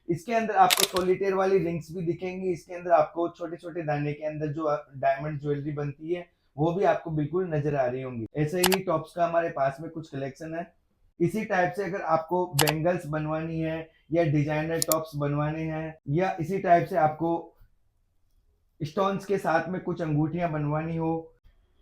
इसके अंदर आपको सॉलिटेयर वाली रिंग्स भी दिखेंगी। इसके अंदर आपको छोटे छोटे दाने के अंदर जो डायमंड ज्वेलरी बनती है वो भी आपको बिल्कुल नजर आ रही होंगी। ऐसे ही टॉप्स का हमारे पास में कुछ कलेक्शन है। इसी टाइप से अगर आपको बेंगल्स बनवानी है या डिजाइनर टॉप्स बनवाने हैं या इसी टाइप से आपको स्टोन्स के साथ में कुछ अंगूठियां बनवानी हो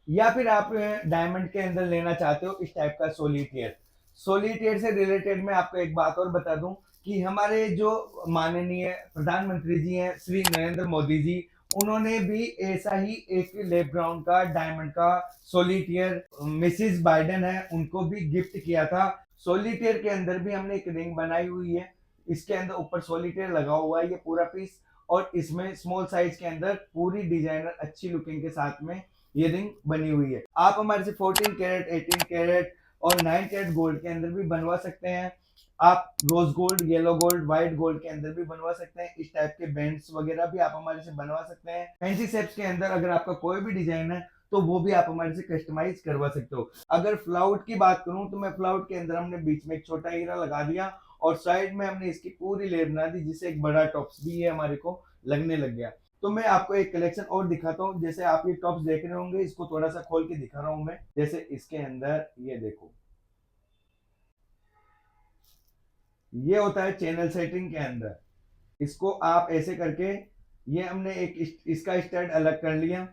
या फिर आप डायमंड के अंदर लेना चाहते हो इस टाइप का सोलिटेयर। सोलिटेयर से रिलेटेड मैं आपको एक बात और बता दूं कि हमारे जो माननीय प्रधानमंत्री जी हैं श्री नरेंद्र मोदी जी, उन्होंने भी ऐसा ही एक लेब ग्राउंड का डायमंड का सोलिटेयर मिसिस बाइडेन है उनको भी गिफ्ट किया था। सोलिटेयर के अंदर भी हमने एक रिंग बनाई हुई है। इसके अंदर ऊपर सोलिटेयर लगा हुआ है ये पूरा पीस, और इसमें स्मॉल साइज के अंदर पूरी डिजाइनर अच्छी लुकिंग के साथ में ये रिंग बनी हुई है। आप हमारे से 14 कैरेट 18 कैरेट और 9 कैरेट गोल्ड के अंदर भी बनवा सकते हैं। आप rose gold, yellow gold, white gold के अंदर भी बनवा सकते हैं। इस टाइप के बैंड्स वगैरह भी आप हमारे से बनवा सकते हैं। फैंसी शेप्स के अंदर अगर आपका कोई भी डिजाइन है तो वो भी आप हमारे से कस्टमाइज करवा सकते हो। अगर फ्लाउट की बात करूं तो मैं फ्लाउट के अंदर हमने बीच में एक छोटा हीरा लगा दिया और साइड में हमने इसकी पूरी लेयर बना दी जिससे एक बड़ा टॉप्स भी है हमारे को लगने लग गया। तो मैं आपको एक कलेक्शन और दिखाता हूँ। जैसे आप ये टॉप्स देख रहे होंगे, इसको थोड़ा सा खोल के दिखा रहा हूँ मैं। जैसे इसके अंदर ये देखो, ये होता है चैनल सेटिंग के अंदर। इसको आप ऐसे करके, ये हमने एक इसका स्टैंड अलग कर लिया,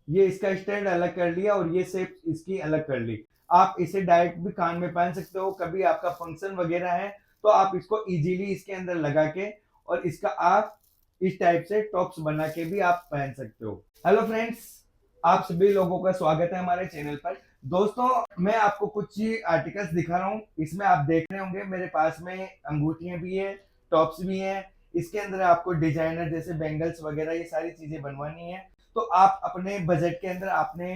ये इसका स्टैंड अलग कर लिया और ये शेप इसकी अलग कर ली। आप इसे डायरेक्ट भी कान में पहन सकते हो। कभी आपका फंक्शन वगैरह है तो आप इसको इजीली इसके अंदर लगा के और इसका आप इस टाइप से टॉप्स बना के भी आप पहन सकते हो। हेलो फ्रेंड्स, आप सभी लोगों का स्वागत है हमारे चैनल पर। दोस्तों, मैं आपको कुछ आर्टिकल्स दिखा रहा हूँ। इसमें आप देख रहे होंगे मेरे पास में अंगूठियां भी है, टॉप्स भी हैं। इसके अंदर आपको डिजाइनर जैसे बैंगल्स वगैरह ये सारी चीजें बनवानी है तो आप अपने बजट के अंदर आपने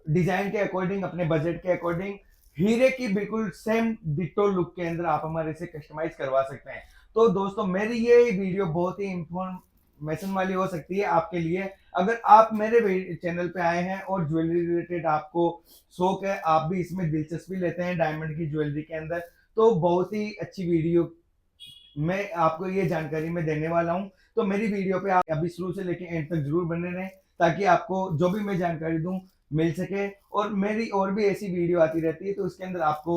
डिजाइन के अकॉर्डिंग, अपने बजट के अकॉर्डिंग हीरे की बिल्कुल सेम डिटो लुक के अंदर आप हमारे से कस्टमाइज करवा सकते हैं। तो दोस्तों, मेरी ये वीडियो बहुत ही इंफॉर्मेशन वाली हो सकती है आपके लिए। अगर आप मेरे चैनल पे आए हैं और ज्वेलरी रिलेटेड आपको शौक है, आप भी इसमें दिलचस्पी लेते हैं डायमंड की ज्वेलरी के अंदर, तो बहुत ही अच्छी वीडियो मैं आपको ये जानकारी मैं देने वाला हूँ। तो मेरी वीडियो पे आप अभी शुरू से लेके एंड तक जरूर बने रहें ताकि आपको जो भी मैं जानकारी दूं मिल सके। और मेरी और भी ऐसी वीडियो आती रहती है तो उसके अंदर आपको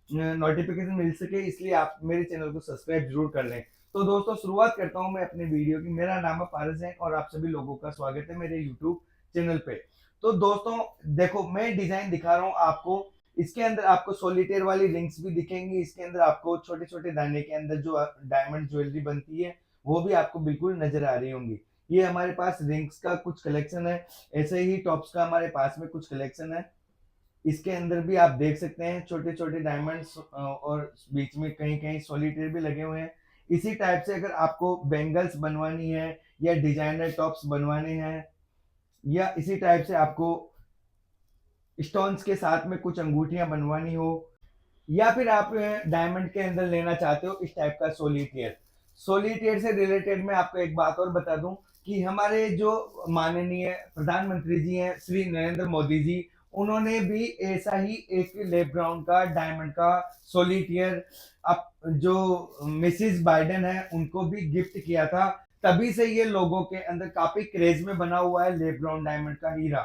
नोटिफिकेशन मिल सके, इसलिए आप मेरे चैनल को सब्सक्राइब जरूर कर लें। तो दोस्तों, शुरुआत करता हूं मैं अपने वीडियो की। मेरा नाम है पारस है और आप सभी लोगों का स्वागत है मेरे यूट्यूब चैनल पे। तो दोस्तों देखो, मैं डिजाइन दिखा रहा हूँ आपको। इसके अंदर आपको सॉलिटेयर वाली रिंग्स भी दिखेंगी। इसके अंदर आपको छोटे छोटे दाने के अंदर जो डायमंड ज्वेलरी बनती है वो भी आपको बिल्कुल नजर आ रही होंगी। ये हमारे पास रिंग्स का कुछ कलेक्शन है। ऐसे ही टॉप्स का हमारे पास में कुछ कलेक्शन है। इसके अंदर भी आप देख सकते हैं छोटे छोटे डायमंड्स और बीच में कहीं कहीं सॉलिटेयर भी लगे हुए हैं। इसी टाइप से अगर आपको बेंगल्स बनवानी है या डिजाइनर टॉप्स बनवाने हैं या इसी टाइप से आपको स्टोन्स के साथ में कुछ अंगूठियां बनवानी हो या फिर आप डायमंड के अंदर लेना चाहते हो इस टाइप का सोलिटेयर। सोलिटेयर से रिलेटेड मैं आपको एक बात और बता दूं कि हमारे जो माननीय प्रधानमंत्री जी हैं श्री नरेंद्र मोदी जी, उन्होंने भी ऐसा ही एक लेब ग्राउंड का डायमंड का सोलिटेयर अब जो मिसिस बाइडेन है उनको भी गिफ्ट किया था। तभी से ये लोगों के अंदर काफी क्रेज में बना हुआ है लेब ग्राउंड डायमंड का हीरा।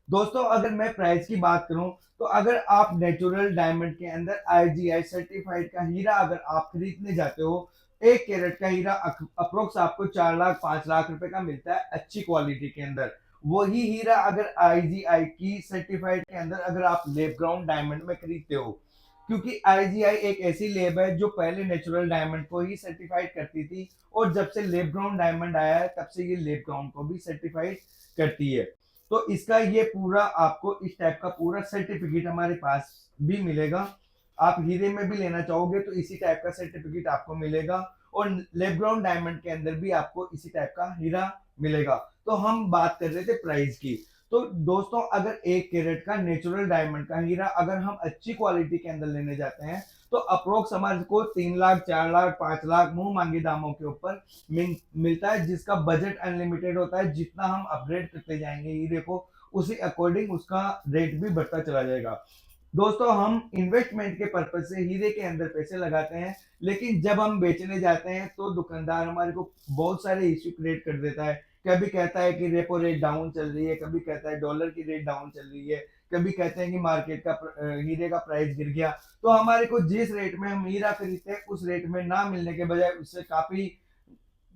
दोस्तों, अगर मैं प्राइस की बात करूं तो अगर आप नेचुरल डायमंड के अंदर आईजीआई सर्टिफाइड का हीरा अगर आप खरीदने जाते हो, 1 कैरेट का हीरा अप्रोक्स आपको 4 लाख 5 लाख रुपए का मिलता है अच्छी क्वालिटी के अंदर। वही हीरा अगर आईजीआई की सर्टिफाइड के अंदर अगर आप लेब ग्राउंड डायमंड में खरीदते हो, क्योंकि आईजीआई एक ऐसी लेब है जो पहले नेचुरल डायमंड को ही सर्टिफाइड करती थी और जब से लेब ग्राउंड डायमंड आया है तब से ये लेब ग्राउंड को भी सर्टिफाइड करती है। तो इसका ये पूरा आपको इस टाइप का पूरा सर्टिफिकेट हमारे पास भी मिलेगा। आप हीरे में भी लेना चाहोगे तो इसी टाइप का सर्टिफिकेट आपको मिलेगा और लेब ग्राउंड डायमंड के अंदर भी आपको इसी टाइप का हीरा मिलेगा। तो हम बात कर रहे थे प्राइस की। तो दोस्तों, अगर 1 कैरेट का नेचुरल डायमंड का हीरा अगर हम अच्छी क्वालिटी के अंदर लेने जाते हैं तो अप्रोक्स हमारे को 3 लाख 4 लाख 5 लाख मुंह मांगी दामों के ऊपर मिलता है, जिसका बजट अनलिमिटेड होता है। जितना हम अपग्रेड करते जाएंगे हीरे को उसी अकॉर्डिंग उसका रेट भी बढ़ता चला जाएगा। दोस्तों हम इन्वेस्टमेंट के पर्पज से हीरे के अंदर पैसे लगाते हैं, लेकिन जब हम बेचने जाते हैं तो दुकानदार हमारे को बहुत सारे इश्यू क्रिएट कर देता है। कभी कहता है कि रेपो रेट डाउन चल रही है, कभी कहता है डॉलर की रेट डाउन चल रही है, कभी कहते हैं कि मार्केट का हीरे का प्राइस गिर गया। तो हमारे को जिस रेट में हम हीरा खरीदते हैं उस रेट में ना मिलने के बजाय उससे काफी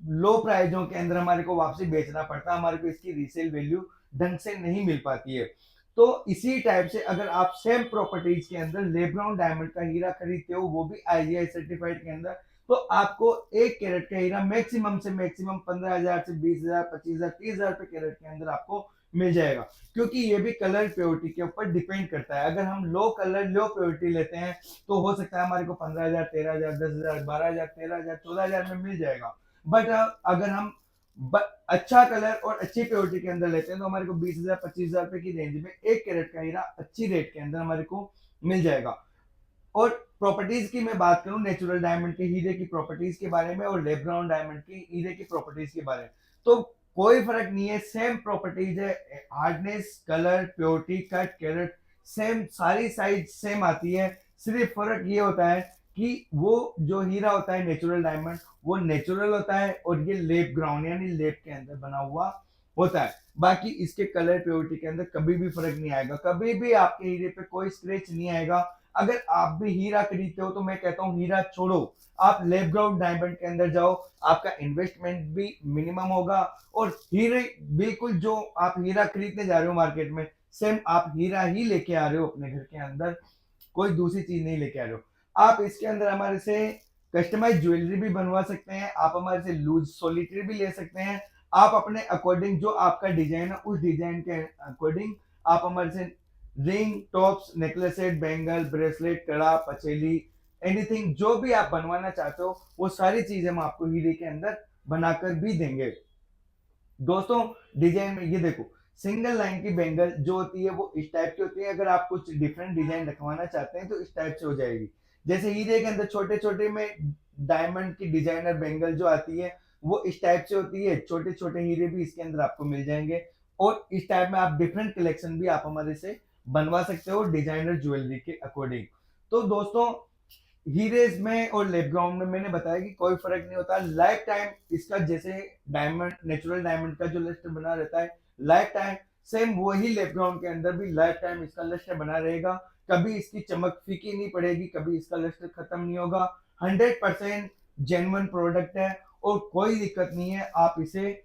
लो प्राइसों के अंदर हमारे को वापसी बेचना पड़ता है, हमारे को इसकी रीसेल वैल्यू ढंग से नहीं मिल पाती है। तो इसी टाइप से अगर आप सेम प्रॉपर्टीज के अंदर लेब्रॉन डायमंड का हीरा खरीदते हो, वो भी आईजीआई सर्टिफाइड के अंदर, तो आपको 1 कैरेट का हीरा मैक्सिमम से मैक्सिमम 15,000 से 20,000, 25,000, 30,000 रुपए कैरेट के अंदर आपको मिल जाएगा। क्योंकि ये भी कलर प्योरिटी के ऊपर डिपेंड करता है। अगर हम लो कलर लो प्योरिटी लेते हैं तो हो सकता है हमारे को 15,000, 13,000, 10,000, 12,000, 13,000, 14,000 में मिल जाएगा। बट अगर हम अच्छा कलर और अच्छी प्योरिटी के अंदर लेते हैं तो हमारे को 20,000, 25,000 रुपए की रेंज में 1 कैरेट का हीरा अच्छी रेट के अंदर हमारे को मिल जाएगा। और प्रॉपर्टीज की मैं बात करूं, नेचुरल डायमंड के हीरे की प्रॉपर्टीज के बारे में और लेब्राउन डायमंड की हीरे की प्रॉपर्टीज के बारे में, तो कोई फर्क नहीं है, सेम प्रॉपर्टीज है। Hardness, colour, purity, cut, carat same, सारी साइज सेम आती है। सिर्फ फर्क ये होता है कि वो जो हीरा होता है नेचुरल डायमंड, वो नेचुरल होता है और ये लेब ग्राउंड यानी लेब के अंदर बना हुआ होता है। बाकी इसके कलर प्योरिटी के अंदर कभी भी फर्क नहीं आएगा, कभी भी आपके हीरे पे कोई स्क्रैच नहीं आएगा। अगर आप भी हीरा खरीदते हो तो मैं कहता हूँ हीरा छोड़ो, आप लैब ग्राउंड डायमंड के अंदर जाओ, आपका इन्वेस्टमेंट भी मिनिमम होगा और हीरे बिल्कुल जो आप हीरा खरीदने जा रहे हो मार्केट में, सेम आप हीरा ही लेके आ रहे हो अपने घर के अंदर, कोई दूसरी चीज नहीं लेके आ रहे हो। आप इसके अंदर हमारे से कस्टमाइज ज्वेलरी भी बनवा सकते हैं, आप हमारे से लूज सोलिटरी भी ले सकते हैं। आप अपने अकॉर्डिंग जो आपका डिजाइन है उस डिजाइन के अकॉर्डिंग आप हमारे से ring, tops, necklace set, bangle, bracelet, कड़ा, पचेली, एनीथिंग जो भी आप बनवाना चाहते हो वो सारी चीजें हम आपको हीरे के अंदर बनाकर भी देंगे। दोस्तों डिजाइन में ये देखो, सिंगल लाइन की बैंगल जो होती है वो इस टाइप की होती है, अगर आप कुछ डिफरेंट डिजाइन रखवाना चाहते हैं तो इस टाइप से हो जाएगी। जैसे हीरे के अंदर छोटे छोटे में डायमंड की डिजाइनर बैंगल जो आती है वो इस टाइप से होती है, छोटे छोटे हीरे भी इसके अंदर आपको मिल जाएंगे। और इस टाइप में आप डिफरेंट कलेक्शन भी आप हमारे से बनवा सकते हो डिजाइनर ज्वेलरी के अकॉर्डिंग। तो दोस्तों हीरेज में और लेब ग्राउंड में मैंने बताया कि कोई फर्क नहीं होता, लाइफ टाइम इसका जैसे डायमंड नेचुरल डायमंड का जो लस्टर बना रहता है लाइफ टाइम, सेम वही लेब ग्राउंड के अंदर भी लाइफ टाइम इसका लस्टर बना रहेगा। कभी इसकी चमक फीकी नहीं पड़ेगी, कभी इसका लस्टर खत्म नहीं होगा। 100% जेन्युइन प्रोडक्ट है और कोई दिक्कत नहीं है, आप इसे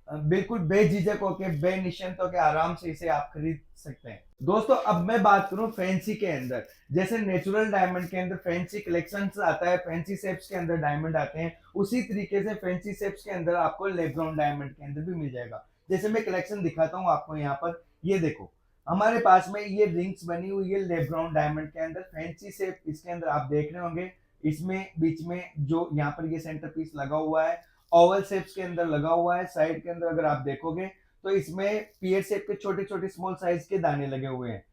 बिल्कुल बेझिझक होके बेनिश्चिंत होके आराम से इसे आप खरीद सकते हैं। दोस्तों अब मैं बात करूं फैंसी के अंदर, जैसे नेचुरल डायमंड के अंदर फैंसी कलेक्शंस आता है, फैंसी शेप्स के अंदर डायमंड आते हैं, उसी तरीके से फैंसी शेप्स के अंदर आपको लैब ग्राउंड डायमंड के अंदर भी मिल जाएगा। जैसे मैं कलेक्शन दिखाता हूँ आपको यहाँ पर, ये देखो हमारे पास में ये रिंग्स बनी हुई है लैब ग्राउंड डायमंड के अंदर, फैंसी शेप इसके अंदर आप देख रहे होंगे। इसमें बीच में जो यहाँ पर ये सेंटर पीस लगा हुआ है ओवल शेप्स के अंदर लगा हुआ है, साइड के अंदर अगर आप देखोगे तो इसमें पीयर शेप के छोटे छोटे स्मॉल साइज के दाने लगे हुए हैं।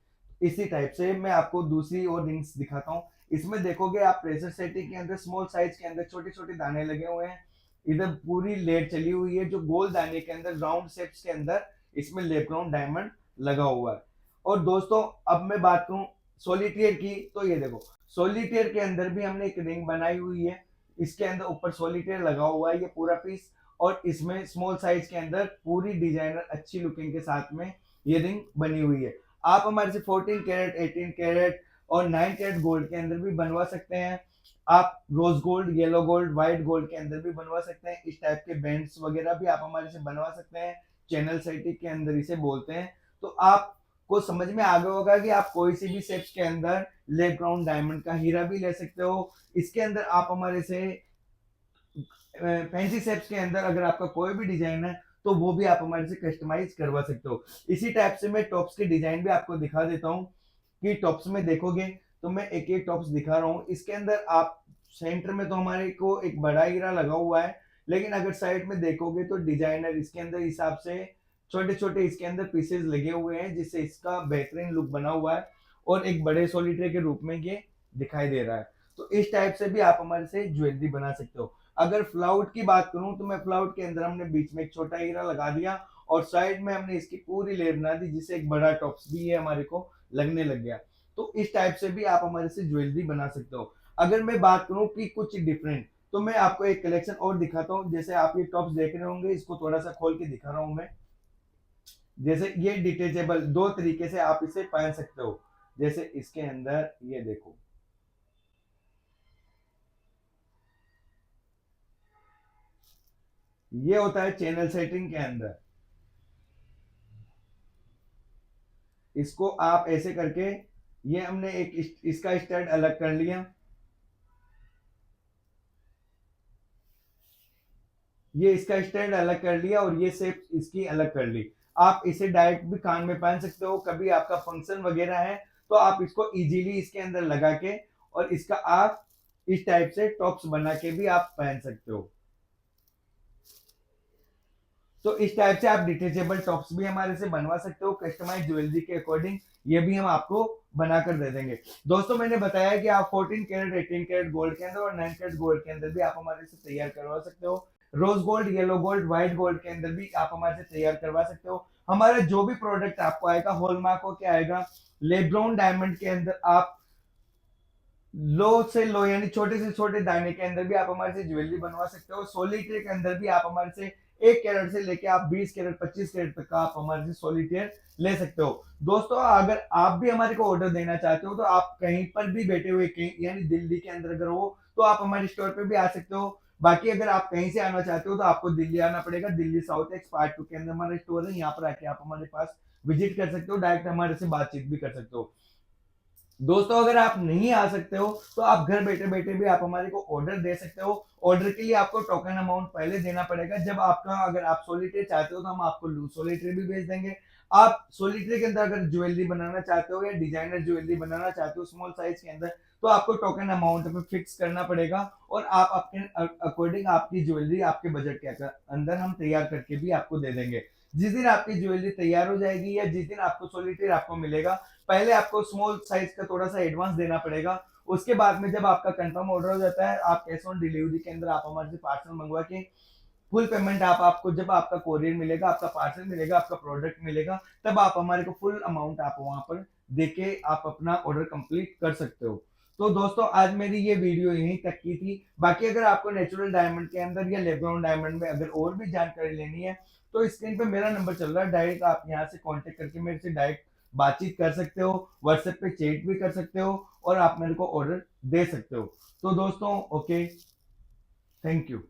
इसी टाइप से मैं आपको दूसरी और रिंग्स दिखाता हूँ, इसमें देखोगे आप प्रेशर सेटिंग के अंदर स्मॉल साइज के अंदर छोटे छोटे दाने लगे हुए हैं। इधर पूरी लेयर चली हुई है जो गोल दाने के अंदर राउंड शेप्स के अंदर इसमें लेब ग्राउंड डायमंड लगा हुआ है। और दोस्तों अब मैं बात करूं सोलिटेयर की, तो ये देखो सोलिटेयर के अंदर भी हमने एक रिंग बनाई हुई है, इसके अंदर ऊपर सोलिटेयर लगा हुआ है ये पूरा पीस, और इसमें स्मॉल साइज के अंदर पूरी डिजाइनर अच्छी लुकिंग के साथ में ये रिंग बनी हुई है। आप हमारे से 14 कैरेट, 18 कैरेट और 9 कैरेट गोल्ड के अंदर भी बनवा सकते हैं। आप rose gold, yellow gold, white gold के अंदर भी बनवा सकते हैं। इस टाइप के बैंड्स वगैरह भी आप हमारे से बनवा सकते हैं, चैनल सेटिंग के अंदर इसे बोलते हैं। तो आपको समझ में आ गया होगा कि आप कोई सी भी शेप्स के अंदर लेग ग्राउंड डायमंड का हीरा भी ले सकते हो। इसके अंदर आप हमारे से फैंसी शेप्स के अंदर अगर आपका कोई भी डिजाइन है तो वो भी आप हमारे से कस्टमाइज करवा सकते हो। इसी टाइप से मैं टॉप्स के डिजाइन भी आपको दिखा देता हूँ कि टॉप्स में देखोगे तो मैं एक एक टॉप्स दिखा रहा हूँ। इसके अंदर आप सेंटर में तो हमारे को एक बड़ा हीरा लगा हुआ है, लेकिन अगर साइड में देखोगे तो डिजाइनर इसके अंदर हिसाब से छोटे छोटे इसके अंदर पीसेस लगे हुए हैं जिससे इसका बेहतरीन लुक बना हुआ है और एक बड़े सोलिटर के रूप में ये दिखाई दे रहा है। तो इस टाइप से भी आप हमारे से ज्वेलरी बना सकते हो। अगर फ्लाउट की बात करूं तो मैं फ्लाउट के अंदर हमने बीच में एक छोटा हीरा लगा दिया और साइड में हमने इसकी पूरी लेयर बना दी जिससे एक बड़ा टॉप्स भी है हमारे को लगने लग गया। तो इस टाइप से भी आप हमारे से ज्वेलरी बना सकते हो। अगर मैं बात करूं कि कुछ डिफरेंट, तो मैं आपको एक कलेक्शन और दिखाता हूं। जैसे आप ये टॉप्स देख रहे होंगे, इसको थोड़ा सा खोल के दिखा रहा हूं मैं। जैसे ये डिटेचेबल, दो तरीके से आप इसे पहन सकते हो। जैसे इसके अंदर ये देखो, ये होता है चैनल सेटिंग के अंदर। इसको आप ऐसे करके, ये हमने एक इसका स्टैंड अलग कर लिया, ये इसका स्टैंड अलग कर लिया और ये शेप इसकी अलग कर ली। आप इसे डायरेक्ट भी कान में पहन सकते हो, कभी आपका फंक्शन वगैरह है तो आप इसको इजीली इसके अंदर लगा के और इसका आप इस टाइप से टॉप्स बना के भी आप पहन सकते हो। तो इस टाइप से आप डिटेचेबल टॉप्स भी हमारे से बनवा सकते हो कस्टमाइज ज्वेलरी के अकॉर्डिंग। ये भी हम आपको बनाकर दे देंगे। दोस्तों मैंने बताया कि आप 14 कैरेट 18 कैरेट गोल्ड के अंदर और 9 कैरेट गोल्ड के अंदर भी आप हमारे से तैयार करवा सकते हो। Rose gold, yellow gold, white gold के अंदर भी आप हमारे से तैयार करवा सकते हो। हमारा जो भी प्रोडक्ट आपको आएगा हॉलमार्क हो के आएगा। लेब्रॉन डायमंड के अंदर आप लो से लो यानी छोटे से छोटे दाने के अंदर भी आप हमारे से ज्वेलरी बनवा सकते हो। सोलिटेयर के अंदर भी आप हमारे से 1 कैरेट से लेके आप 20 कैरेट 25 कैरेट तक का आप हमारे से सोलिटेयर ले सकते हो। दोस्तों अगर आप भी हमारे को ऑर्डर देना चाहते हो तो आप कहीं पर भी बैठे हुए, कहीं यानी दिल्ली के अंदर अगर हो तो आप हमारे स्टोर पे भी आ सकते हो। बाकी अगर आप कहीं से आना चाहते हो तो आपको दिल्ली आना पड़ेगा। दिल्ली साउथ एक्स पार्ट 2 के अंदर हमारा स्टोर है, यहाँ पर आके आप हमारे पास विजिट कर सकते हो, डायरेक्ट हमारे से बातचीत भी कर सकते हो। दोस्तों अगर आप नहीं आ सकते हो तो आप घर बैठे बैठे भी आप हमारे को ऑर्डर दे सकते हो। ऑर्डर के लिए आपको टोकन अमाउंट पहले देना पड़ेगा। जब आपका, अगर आप सोलिटेयर चाहते हो तो हम आपको लूज सोलिटेयर भी भेज देंगे। आप सोलिटेयर के अंदर अगर ज्वेलरी बनाना चाहते हो या डिजाइनर ज्वेलरी बनाना चाहते हो स्मॉल साइज के अंदर, तो आपको टोकन अमाउंट पे फिक्स करना पड़ेगा और आप अपने अकॉर्डिंग आपकी ज्वेलरी आपके बजट के अंदर हम तैयार करके भी आपको दे देंगे। जिस दिन आपकी ज्वेलरी तैयार हो जाएगी या जिस दिन आपको सोलिटेयर आपको मिलेगा, पहले आपको स्मॉल साइज का थोड़ा सा एडवांस देना पड़ेगा। उसके बाद में जब आपका कंफर्म ऑर्डर हो जाता है, आप कैश ऑन डिलीवरी के अंदर आप हमारे से पार्सल मंगवा के फुल पेमेंट आप आपको जब आपका कोरियर मिलेगा, आपका पार्सल मिलेगा, आपका प्रोडक्ट मिलेगा, तब आप हमारे को फुल अमाउंट आप वहां पर देके आप अपना ऑर्डर कंप्लीट कर सकते हो। तो दोस्तों आज मेरी ये वीडियो यहीं तक की थी। बाकी अगर आपको नेचुरल डायमंड के अंदर या लेब्रॉन डायमंड में अगर और भी जानकारी लेनी है तो स्क्रीन पे मेरा नंबर चल रहा है, डायरेक्ट आप यहाँ से कांटेक्ट करके मेरे से डायरेक्ट बातचीत कर सकते हो, व्हाट्सएप पे चैट भी कर सकते हो और आप मेरे को ऑर्डर दे सकते हो। तो दोस्तों ओके, थैंक यू।